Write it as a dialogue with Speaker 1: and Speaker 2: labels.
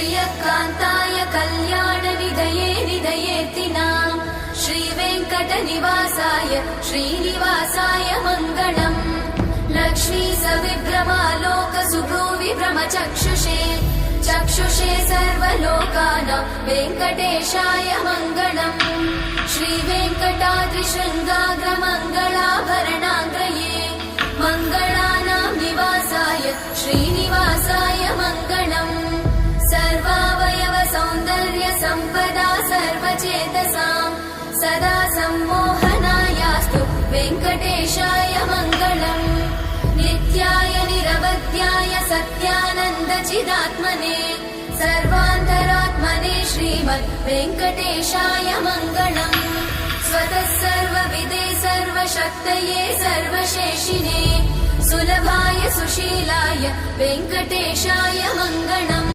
Speaker 1: श्रियकान्ताय कल्याणनिधये निधयेऽर्तिनाम् श्रीवेङ्कटनिवासाय श्रीनिवासाय मङ्गलम् लक्ष्मी सविभ्रमालोकसुभ्रूविभ्रमचक्षुषे चक्षुषे सर्वलोकानां वेङ्कटेशाय मङ्गलम् श्रीवेङ्कटाद्रिशृङ्गाग्रमङ्गलाभरणाङ्गये मङ्गलानां निवासाय श्रीनिवासाय मङ्गलम् सर्वावयव सौन्दर्य सम्पदा सर्वचेतसां सदा सम्मोहनायास्तु वेङ्कटेशाय मङ्गलम् नित्याय निरवध्याय सत्यानन्दचिदात्मने सर्वान्तरात्मने श्रीमद् वेङ्कटेशाय मङ्गलम् स्वतः सर्वविदे सर्वशक्तये सर्वशेषिने सुलभाय सुशीलाय वेङ्कटेशाय मङ्गलम्।